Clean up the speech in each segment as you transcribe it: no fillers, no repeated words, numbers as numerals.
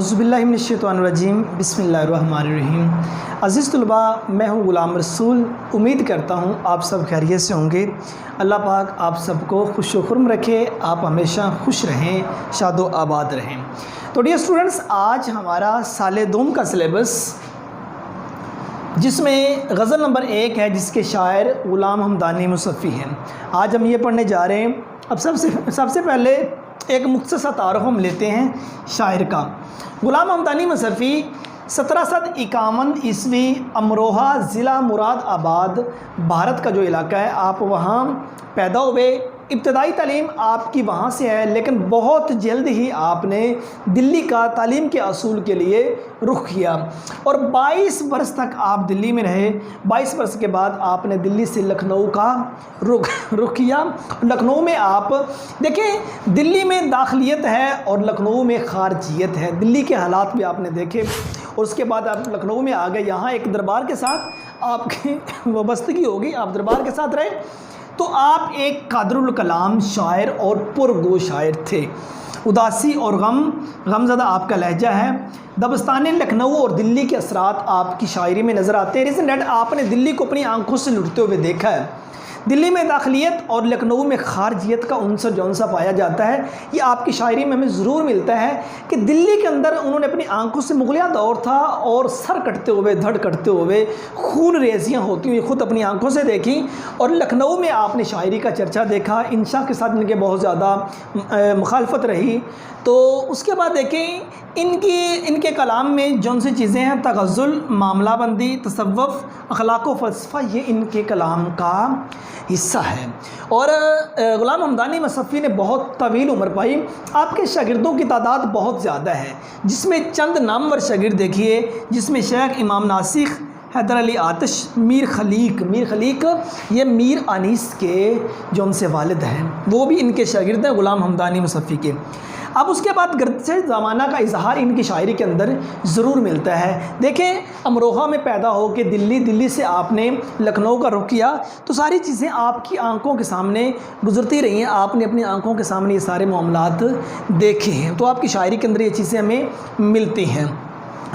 اعوذ باللہ من الشیطان الرجیم بسم اللہ الرحمن الرحیم۔ عزیز طلباء، میں ہوں غلام رسول۔ امید کرتا ہوں آپ سب خیریت سے ہوں گے۔ اللہ پاک آپ سب کو خوش و خرم رکھے، آپ ہمیشہ خوش رہیں، شاد و آباد رہیں۔ تو ڈیئر اسٹوڈنٹس، آج ہمارا سال دوم کا سلیبس، جس میں غزل نمبر 1 ہے، جس کے شاعر غلام حمدانی مصفی ہیں، آج ہم یہ پڑھنے جا رہے ہیں۔ اب سب سے پہلے ایک مختصر تعارف ہم لیتے ہیں شاعر کا۔ غلام حمدانی مصفی 1751 عیسوی امروہہ ضلع مراد آباد بھارت کا جو علاقہ ہے، آپ وہاں پیدا ہوئے۔ ابتدائی تعلیم آپ کی وہاں سے ہے، لیکن بہت جلد ہی آپ نے دلی کا تعلیم کے اصول کے لیے رخ کیا اور 22 برس تک آپ دلی میں رہے۔ 22 برس کے بعد آپ نے دلی سے لکھنؤ کا رخ کیا۔ لکھنؤ میں آپ دیکھیں، دلی میں داخلیت ہے اور لکھنؤ میں خارجیت ہے۔ دلی کے حالات بھی آپ نے دیکھے اور اس کے بعد آپ لکھنؤ میں آ گئے۔ یہاں ایک دربار کے ساتھ آپ کی وابستگی ہوگی، آپ دربار کے ساتھ رہے، تو آپ ایک قادر الکلام شاعر اور پرگو شاعر تھے۔ اداسی اور غم زدہ آپ کا لہجہ ہے۔ دبستان لکھنؤ اور دلی کے اثرات آپ کی شاعری میں نظر آتے ہیں۔ ریزن دیٹ آپ نے دلی کو اپنی آنکھوں سے لٹتے ہوئے دیکھا ہے۔ دلی میں داخلیت اور لکھنؤ میں خارجیت کا عنصر جون سا پایا جاتا ہے، یہ آپ کی شاعری میں ہمیں ضرور ملتا ہے کہ دلی کے اندر انہوں نے اپنی آنکھوں سے، مغلیہ دور تھا اور سر کٹتے ہوئے، دھڑ کٹتے ہوئے، خون ریزیاں ہوتی ہوئی خود اپنی آنکھوں سے دیکھیں، اور لکھنؤ میں آپ نے شاعری کا چرچا دیکھا۔ انشاء کے ساتھ ان کے بہت زیادہ مخالفت رہی۔ تو اس کے بعد دیکھیں ان کے کلام میں جون سی چیزیں ہیں، تغزل، معاملہ بندی، تصوف، اخلاق و فلسفہ، یہ ان کے کلام کا حصہ ہے۔ اور غلام حمدانی مصفی نے بہت طویل عمر پائی۔ آپ کے شاگردوں کی تعداد بہت زیادہ ہے، جس میں چند نامور شاگرد دیکھیے، جس میں شیخ امام ناسخ، حیدر علی آتش، میر خلیق یہ میر انیس کے جو ان سے والد ہیں، وہ بھی ان کے شاگرد ہیں غلام حمدانی مصفی کے۔ اب اس کے بعد گردش زمانہ کا اظہار ان کی شاعری کے اندر ضرور ملتا ہے۔ دیکھیں، امروہہ میں پیدا ہو کے دلی سے آپ نے لکھنؤ کا رخ کیا، تو ساری چیزیں آپ کی آنکھوں کے سامنے گزرتی رہی ہیں، آپ نے اپنی آنکھوں کے سامنے یہ سارے معاملات دیکھے ہیں، تو آپ کی شاعری کے اندر یہ چیزیں ہمیں ملتی ہیں۔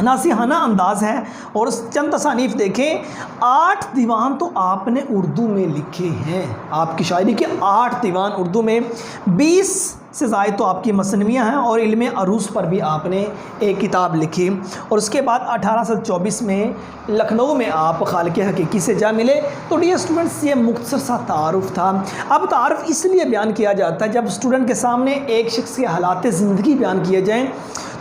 ناصحانہ انداز ہے اور چند تصانیف دیکھیں، 8 دیوان تو آپ نے اردو میں لکھے ہیں۔ آپ کی شاعری کے 8 دیوان اردو میں، 20 سے زائد تو آپ کی مثنویاں ہیں، اور علم عروض پر بھی آپ نے ایک کتاب لکھی۔ اور اس کے بعد 1824 میں لکھنؤ میں آپ خالق حقیقی سے جا ملے۔ تو ڈیئر اسٹوڈنٹس، یہ مختصر سا تعارف تھا۔ اب تعارف اس لیے بیان کیا جاتا ہے جب اسٹوڈنٹ کے سامنے ایک شخص کے حالات زندگی بیان کیے جائیں،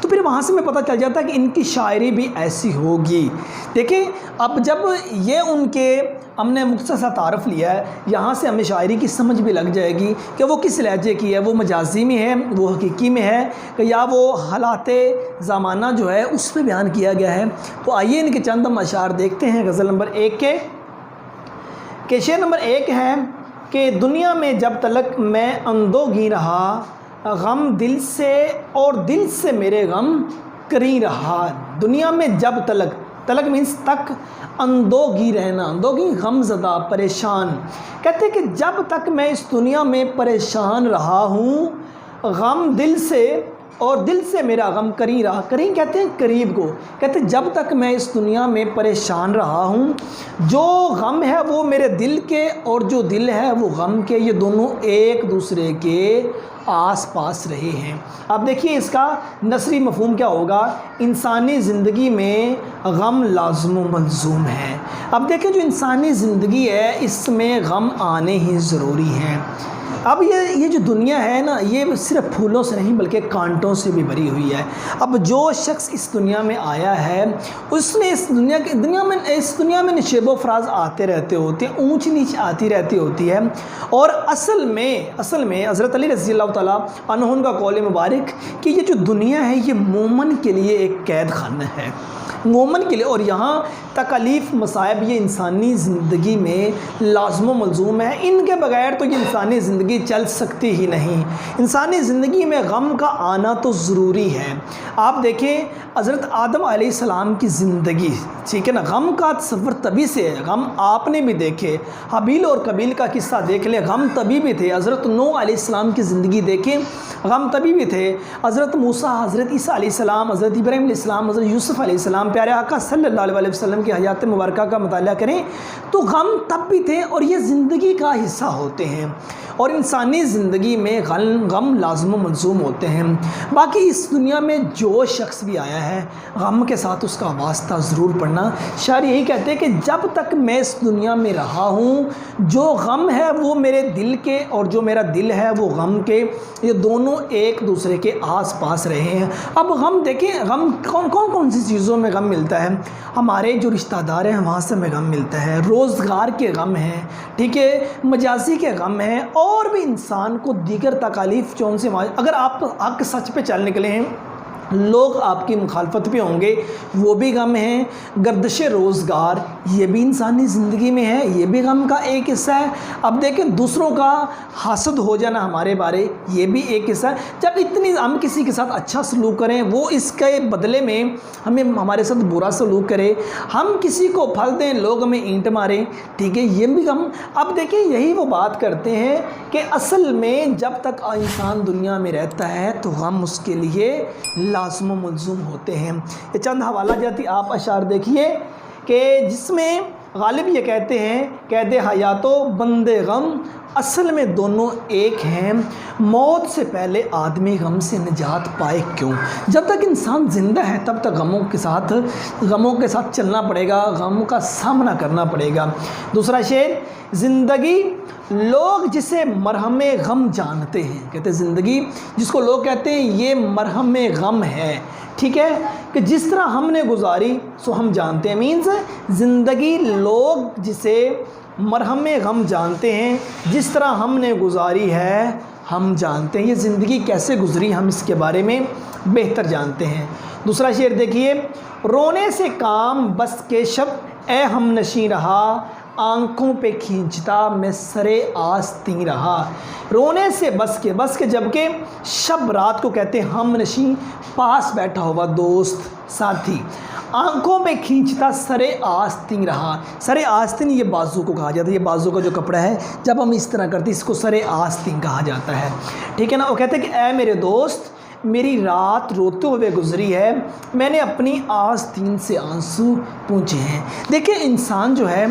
تو پھر وہاں سے میں پتہ چل جاتا ہے کہ ان کی شاعری بھی ایسی ہوگی۔ دیکھیں، اب جب یہ ان کے ہم نے مختصر سا تعارف لیا ہے، یہاں سے ہمیں شاعری کی سمجھ بھی لگ جائے گی کہ وہ کس لہجے کی ہے، وہ مجازی میں ہے، وہ حقیقی میں ہے، یا وہ حالات زمانہ جو ہے اس میں بیان کیا گیا ہے۔ تو آئیے ان کے چند ہم اشعار دیکھتے ہیں۔ غزل نمبر 1 کے شعر نمبر 1 ہے کہ دنیا میں جب تلک میں اندوگی رہا، غم دل سے اور دل سے میرے غم کری رہا۔ دنیا میں جب تلک مینس تک، اندوگی رہنا، اندوگی غم زدہ، پریشان۔ کہتے ہیں کہ جب تک میں اس دنیا میں پریشان رہا ہوں، غم دل سے اور دل سے میرا غم کری رہا۔ کری کہتے ہیں قریب کو، کہتے ہیں جب تک میں اس دنیا میں پریشان رہا ہوں، جو غم ہے وہ میرے دل کے اور جو دل ہے وہ غم کے، یہ دونوں ایک دوسرے کے آس پاس رہے ہیں۔ اب دیکھیے اس کا نثری مفہوم کیا ہوگا۔ انسانی زندگی میں غم لازم و ملزوم ہے۔ اب دیکھیں، جو انسانی زندگی ہے اس میں غم آنے ہی ضروری ہیں۔ اب یہ جو دنیا ہے نا، یہ صرف پھولوں سے نہیں بلکہ کانٹوں سے بھی بھری ہوئی ہے۔ اب جو شخص اس دنیا میں آیا ہے، اس نے اس دنیا میں نشیب و فراز آتے رہتے ہوتے ہیں، اونچ نیچ آتی رہتی ہوتی ہے، اور اصل میں حضرت علی رضی اللہ تعالیٰ عنہ کا قول مبارک کہ یہ جو دنیا ہے یہ مومن کے لیے ایک قید خانہ ہے، مومن کے لیے، اور یہاں تکالیف مصائب یہ انسانی زندگی میں لازم و ملزوم ہے۔ ان کے بغیر تو یہ انسانی زندگی چل سکتی ہی نہیں۔ انسانی زندگی میں غم کا آنا تو ضروری ہے۔ آپ دیکھیں، حضرت آدم علیہ السلام کی زندگی، ٹھیک ہے نا، غم کا تصور تبھی سے ہے۔ غم آپ نے بھی دیکھے، حابیل اور قابیل کا قصہ دیکھ لیں، غم تبھی بھی تھے۔ حضرت نوح علیہ السلام کی زندگی دیکھیں، غم تبھی بھی تھے حضرت موسیٰ، حضرت عیسیٰ علیہ السلام، حضرت ابراہیم علیہ السلام، حضرت یوسف علیہ السلام، پیارے آقا صلی اللہ علیہ وسلم کی حیات مبارکہ کا مطالعہ کریں تو غم تب بھی تھے اور یہ زندگی کا حصہ ہوتے ہیں، اور انسانی زندگی میں غم لازم و ملزوم ہوتے ہیں۔ باقی اس دنیا میں جو شخص بھی آیا ہے غم کے ساتھ اس کا واسطہ ضرور پڑنا۔ شاعر یہی کہتے ہیں کہ جب تک میں اس دنیا میں رہا ہوں جو غم ہے وہ میرے دل کے اور جو میرا دل ہے وہ غم کے، یہ دونوں ایک دوسرے کے آس پاس رہے ہیں۔ اب غم دیکھیں، غم کون سی چیزوں میں غم ملتا ہے؟ ہمارے جو رشتہ دار ہیں وہاں سے ہمیں غم ملتا ہے، روزگار کے غم ہیں، ٹھیک ہے، مجازی کے غم ہیں، اور بھی انسان کو دیگر تکالیف جو ان سے اگر آپ حق سچ پہ چل نکلے ہیں لوگ آپ کی مخالفت پہ ہوں گے، وہ بھی غم ہیں، گردش روزگار یہ بھی انسانی زندگی میں ہے، یہ بھی غم کا ایک حصہ ہے۔ اب دیکھیں دوسروں کا حاسد ہو جانا ہمارے بارے، یہ بھی ایک حصہ ہے۔ جب ہم کسی کے ساتھ اچھا سلوک کریں وہ اس کے بدلے میں ہمارے ساتھ برا سلوک کرے، ہم کسی کو پھل دیں لوگ ہمیں اینٹ ماریں، ٹھیک ہے، یہ بھی غم۔ اب دیکھیں یہی وہ بات کرتے ہیں کہ اصل میں جب تک انسان دنیا میں رہتا ہے تو غم اس کے لیے لازم و ملزوم ہوتے ہیں۔ یہ چند حوالہ جاتی آپ اشعار دیکھیے کہ جس میں غالب یہ کہتے ہیں، قید حیات و بند غم اصل میں دونوں ایک ہیں، موت سے پہلے آدمی غم سے نجات پائے کیوں؟ جب تک انسان زندہ ہے تب تک غموں کے ساتھ چلنا پڑے گا، غموں کا سامنا کرنا پڑے گا۔ دوسرا شعر، زندگی لوگ جسے مرہم غم جانتے ہیں، کہتے ہیں زندگی جس کو لوگ کہتے ہیں یہ مرہم غم ہے، ٹھیک ہے، کہ جس طرح ہم نے گزاری سو ہم جانتے ہیں، مینز زندگی لوگ جسے مرہم غم جانتے ہیں، جس طرح ہم نے گزاری ہے ہم جانتے ہیں، یہ زندگی کیسے گزری ہم اس کے بارے میں بہتر جانتے ہیں۔ دوسرا شعر دیکھیے، رونے سے کام بس کے شب اے ہم نشیں رہا، آنکھوں پہ کھینچتا میں سرے آستیں رہا۔ رونے سے بس کے جبکہ شب رات کو کہتے ہیں ہم نشیں، پاس بیٹھا ہوا دوست ساتھی، آنکھوں پہ کھینچتا سرے آستیں رہا۔ سرے آستین یہ بازو کو کہا جاتا ہے، یہ بازو کا جو کپڑا ہے جب ہم اس طرح کرتے ہیں اس کو سرے آستین کہا جاتا ہے، ٹھیک ہے نا۔ وہ کہتے ہیں کہ اے میرے دوست میری رات روتے ہوئے گزری ہے، میں نے اپنی آستین سے آنسو پونچھے ہیں۔ دیکھیں انسان جو ہے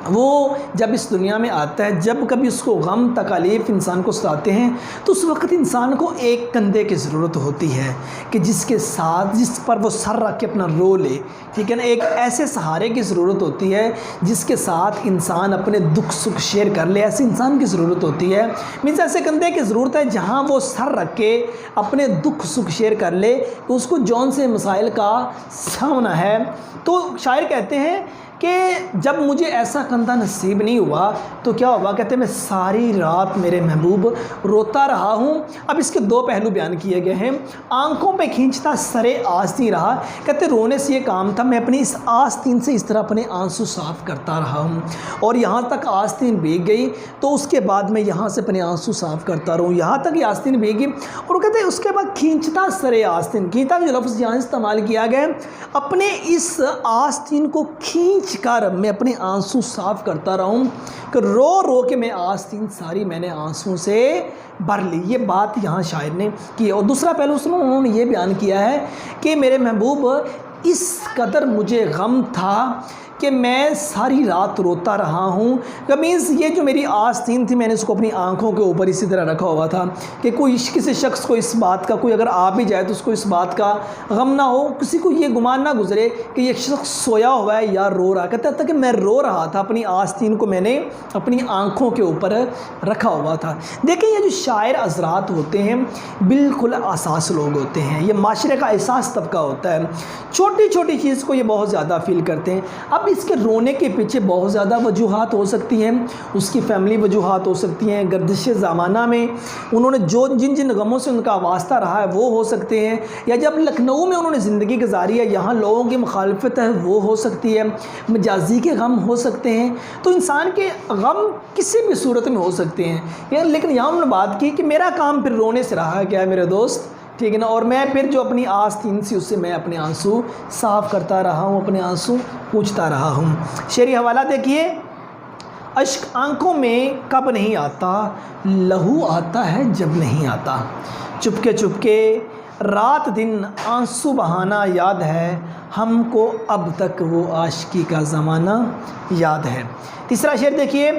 وہ جب اس دنیا میں آتا ہے، جب کبھی اس کو غم تکالیف انسان کو ستاتے ہیں تو اس وقت انسان کو ایک کندھے کی ضرورت ہوتی ہے کہ جس پر وہ سر رکھ کے اپنا رو لے، ٹھیک ہے نا، ایک ایسے سہارے کی ضرورت ہوتی ہے جس کے ساتھ انسان اپنے دکھ سکھ شیئر کر لے، ایسے انسان کی ضرورت ہوتی ہے، مینس ایسے کندھے کی ضرورت ہے جہاں وہ سر رکھ کے اپنے دکھ سکھ شیئر کر لے کہ اس کو جون سے مسائل کا سامنا ہے۔ تو شاعر کہتے ہیں کہ جب مجھے ایسا کندھا نصیب نہیں ہوا تو کیا ہوا، کہتے ہیں میں ساری رات میرے محبوب روتا رہا ہوں۔ اب اس کے دو پہلو بیان کیے گئے ہیں، آنکھوں پہ کھینچتا سرے آستین رہا، کہتے رونے سے یہ کام تھا میں اپنی اس آستین سے اس طرح اپنے آنسو صاف کرتا رہا ہوں، اور یہاں تک آستین بھیگ گئی تو اس کے بعد میں یہاں سے اپنے آنسو صاف کرتا رہوں، یہاں تک یہ آستین بھیگ گئی، اور وہ کہتے ہیں اس کے بعد کھینچتا سرے آستین، کھینچتا جو لفظ یہاں استعمال کیا گیا اپنے اس آستین کو کھینچ کر میں اپنے آنسو صاف کرتا رہا ہوں، کہ رو رو کے میں آستین ساری میں نے آنسوں سے بھر لی۔ یہ بات یہاں شاعر نے کی، اور دوسرا پہلو اس میں انہوں نے یہ بیان کیا ہے کہ میرے محبوب اس قدر مجھے غم تھا کہ میں ساری رات روتا رہا ہوں، مینس یہ جو میری آستین تھی میں نے اس کو اپنی آنکھوں کے اوپر اسی طرح رکھا ہوا تھا کہ کوئی کسی شخص کو اس بات کا، کوئی اگر آ بھی جائے تو اس کو اس بات کا غم نہ ہو، کسی کو یہ گمان نہ گزرے کہ یہ شخص سویا ہوا ہے یا رو رہا، کہتا تھا کہ میں رو رہا تھا، اپنی آستین کو میں نے اپنی آنکھوں کے اوپر رکھا ہوا تھا۔ دیکھیں یہ جو شاعر حضرات ہوتے ہیں بالکل اساس لوگ ہوتے ہیں، یہ معاشرے کا احساس طبقہ ہوتا ہے، چھوٹی چھوٹی چیز کو یہ بہت زیادہ فیل کرتے ہیں۔ اب اس کے رونے کے پیچھے بہت زیادہ وجوہات ہو سکتی ہیں، اس کی فیملی وجوہات ہو سکتی ہیں، گردش زمانہ میں انہوں نے جن غموں سے ان کا واسطہ رہا ہے وہ ہو سکتے ہیں، یا جب لکھنؤ میں انہوں نے زندگی گزاری ہے یہاں لوگوں کی مخالفت ہے وہ ہو سکتی ہے، مجازی کے غم ہو سکتے ہیں۔ تو انسان کے غم کسی بھی صورت میں ہو سکتے ہیں، لیکن یہاں انہوں نے بات کی کہ میرا کام پھر رونے سے رہا کیا ہے میرے دوست، ٹھیک ہے نا، اور میں پھر جو اپنی آستین سی اس سے میں اپنے آنسو صاف کرتا رہا ہوں، اپنے آنسو پوچھتا رہا ہوں۔ شعری حوالہ دیکھیے، اشک آنکھوں میں کب نہیں آتا، لہو آتا ہے جب نہیں آتا، چپکے چپکے رات دن آنسو بہانا یاد ہے ہم کو، اب تک وہ عاشقی کا زمانہ یاد ہے۔ تیسرا شعر دیکھیے،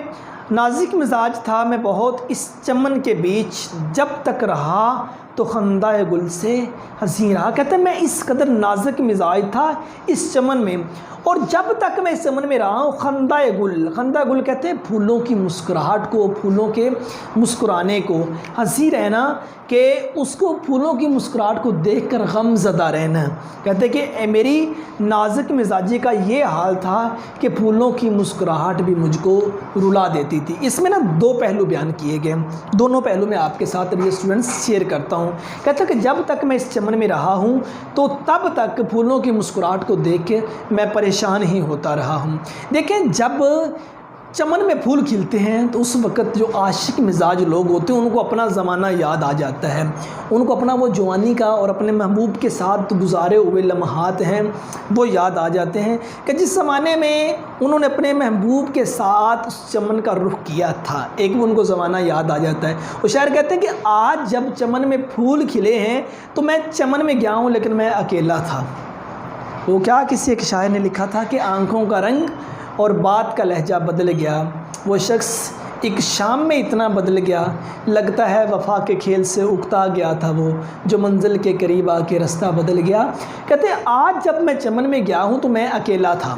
نازک مزاج تھا میں بہت اس چمن کے بیچ، جب تک رہا تو خندہ گل سے حسین رہا۔ کہتے ہیں میں اس قدر نازک مزاج تھا اس چمن میں، اور جب تک میں اس چمن میں رہا ہوں، خندہ گل کہتے ہیں پھولوں کی مسکراہٹ کو، پھولوں کے مسکرانے کو، ہنسی رہنا کہ اس کو پھولوں کی مسکراہٹ کو دیکھ کر غم زدہ رہنا۔ کہتے ہیں کہ میری نازک مزاجی کا یہ حال تھا کہ پھولوں کی مسکراہٹ بھی مجھ کو رلا دیتی تھی۔ اس میں نا دو پہلو بیان کیے گئے، دونوں پہلو میں آپ کے ساتھ ڈیئر اسٹوڈنٹس شیئر کرتا ہوں۔ کہتا ہے کہ جب تک میں اس چمن میں رہا ہوں تو تب تک پھولوں کی مسکراہٹ کو دیکھ کے میں پریشان ہی ہوتا رہا ہوں۔ دیکھیں جب چمن میں پھول کھلتے ہیں تو اس وقت جو عاشق مزاج لوگ ہوتے ہیں ان کو اپنا زمانہ یاد آ جاتا ہے، ان کو اپنا وہ جوانی کا اور اپنے محبوب کے ساتھ گزارے ہوئے لمحات ہیں وہ یاد آ جاتے ہیں کہ جس زمانے میں انہوں نے اپنے محبوب کے ساتھ اس چمن کا رخ کیا تھا، ایک وہ ان کو زمانہ یاد آ جاتا ہے۔ وہ شاعر کہتے ہیں کہ آج جب چمن میں پھول کھلے ہیں تو میں چمن میں گیا ہوں لیکن میں اکیلا تھا۔ وہ کیا کسی ایک شاعر نے لکھا تھا کہ آنکھوں کا رنگ اور بات کا لہجہ بدل گیا، وہ شخص ایک شام میں اتنا بدل گیا، لگتا ہے وفا کے کھیل سے اکتا گیا تھا وہ، جو منزل کے قریب آ کے راستہ بدل گیا۔ کہتے ہیں آج جب میں چمن میں گیا ہوں تو میں اکیلا تھا،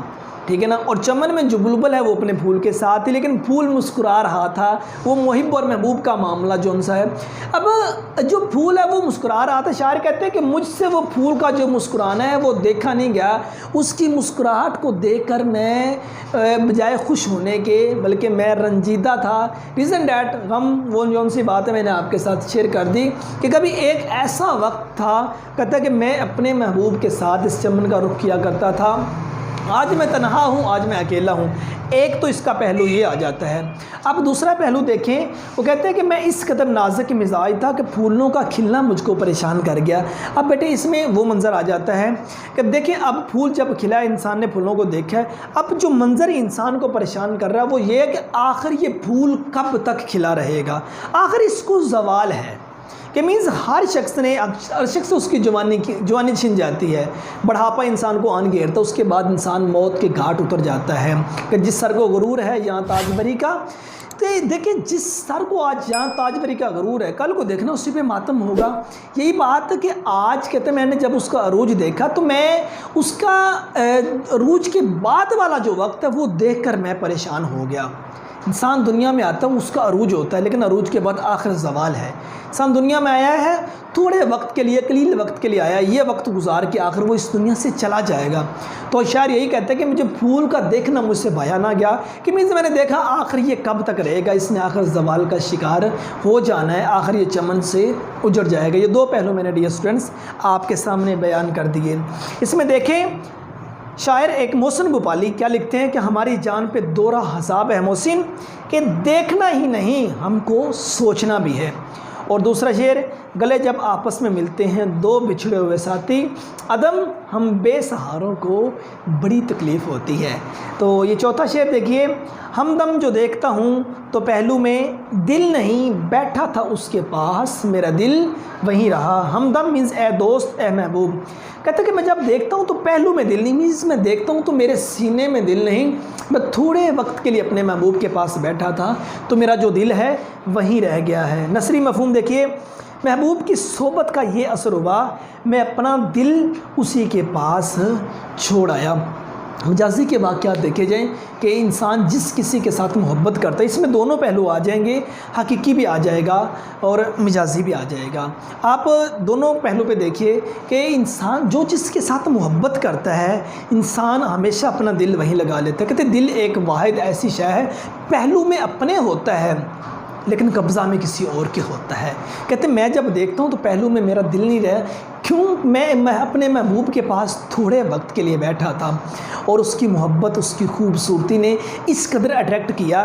ٹھیک ہے نا، اور چمن میں جو بلبل ہے وہ اپنے پھول کے ساتھ تھی، لیکن پھول مسکرا رہا تھا، وہ محب اور محبوب کا معاملہ جو ان سا ہے۔ اب جو پھول ہے وہ مسکرا رہا تھا، شاعر کہتے ہیں کہ مجھ سے وہ پھول کا جو مسکرانا ہے وہ دیکھا نہیں گیا، اس کی مسکراہٹ کو دیکھ کر میں بجائے خوش ہونے کے بلکہ میں رنجیدہ تھا۔ ریزن ڈیٹ غم وہ جو سی بات ہے میں نے آپ کے ساتھ شیئر کر دی کہ کبھی ایک ایسا وقت تھا، کہتا ہے کہ میں اپنے محبوب کے ساتھ اس چمن کا رخ کیا کرتا تھا، آج میں تنہا ہوں، آج میں اکیلا ہوں۔ ایک تو اس کا پہلو یہ آ جاتا ہے۔ اب دوسرا پہلو دیکھیں، وہ کہتے ہیں کہ میں اس قدر نازک مزاج تھا کہ پھولوں کا کھلنا مجھ کو پریشان کر گیا۔ اب بیٹے اس میں وہ منظر آ جاتا ہے کہ دیکھیں اب پھول جب کھلا ہے، انسان نے پھولوں کو دیکھا ہے، اب جو منظر انسان کو پریشان کر رہا ہے وہ یہ ہے کہ آخر یہ پھول کب تک کھلا رہے گا، آخر اس کو زوال ہے کہ مینز ہر شخص اس کی جوانی چھن جاتی ہے، بڑھاپا انسان کو آن گھیرتا ہے، اس کے بعد انسان موت کے گھاٹ اتر جاتا ہے کہ جس سر کو غرور ہے یہاں تاج بری کا، تو دیکھیں جس سر کو آج یہاں تاج بری کا غرور ہے کل کو دیکھنا اسی پہ ماتم ہوگا۔ یہی بات کہ آج کہتے ہیں میں نے جب اس کا عروج دیکھا تو میں اس کا عروج کے بعد والا جو وقت ہے وہ دیکھ کر میں پریشان ہو گیا۔ انسان دنیا میں آتا ہے اس کا عروج ہوتا ہے، لیکن عروج کے بعد آخر زوال ہے۔ انسان دنیا میں آیا ہے تھوڑے وقت کے لیے، قلیل وقت کے لیے آیا ہے، یہ وقت گزار کے آخر وہ اس دنیا سے چلا جائے گا۔ تو شاعر یہی کہتا ہے کہ مجھے پھول کا دیکھنا مجھ سے بھایا نہ گیا کہ میں نے دیکھا آخر یہ کب تک رہے گا، اس نے آخر زوال کا شکار ہو جانا ہے، آخر یہ چمن سے اجڑ جائے گا۔ یہ دو پہلو میں نے ڈیئر اسٹوڈنٹس آپ کے سامنے بیان کر دیے۔ اس میں دیکھیں شاعر ایک محسن بھوپالی کیا لکھتے ہیں کہ ہماری جان پہ دورہ حساب ہے محسن، کہ دیکھنا ہی نہیں ہم کو سوچنا بھی ہے۔ اور دوسرا شعر، گلے جب آپس میں ملتے ہیں دو بچھڑے ہوئے ساتھی، عدم ہم بے سہاروں کو بڑی تکلیف ہوتی ہے۔ تو یہ چوتھا شعر دیکھیے، ہمدم جو دیکھتا ہوں تو پہلو میں دل نہیں، بیٹھا تھا اس کے پاس میرا دل وہیں رہا۔ ہمدم مینز اے دوست، اے محبوب، کہتا ہے کہ میں جب دیکھتا ہوں تو پہلو میں دل نہیں، مینز میں دیکھتا ہوں تو میرے سینے میں دل نہیں، میں تھوڑے وقت کے لیے اپنے محبوب کے پاس بیٹھا تھا تو میرا جو دل ہے وہیں رہ گیا ہے۔ نثری مفہوم دیکھیے، محبوب کی صحبت کا یہ اثر ہوا، میں اپنا دل اسی کے پاس چھوڑ آیا۔ مجازی کے واقعات دیکھے جائیں کہ انسان جس کسی کے ساتھ محبت کرتا ہے، اس میں دونوں پہلو آ جائیں گے، حقیقی بھی آ جائے گا اور مجازی بھی آ جائے گا۔ آپ دونوں پہلو پہ دیکھیے کہ انسان جو جس کے ساتھ محبت کرتا ہے انسان ہمیشہ اپنا دل وہیں لگا لیتا ہے۔ کہتے ہیں دل ایک واحد ایسی شے ہے، پہلو میں اپنے ہوتا ہے لیکن قبضہ میں کسی اور کے ہوتا ہے۔ کہتے ہیں میں جب دیکھتا ہوں تو پہلو میں میرا دل نہیں رہا، کیوں؟ میں اپنے محبوب کے پاس تھوڑے وقت کے لیے بیٹھا تھا اور اس کی محبت، اس کی خوبصورتی نے اس قدر اٹریکٹ کیا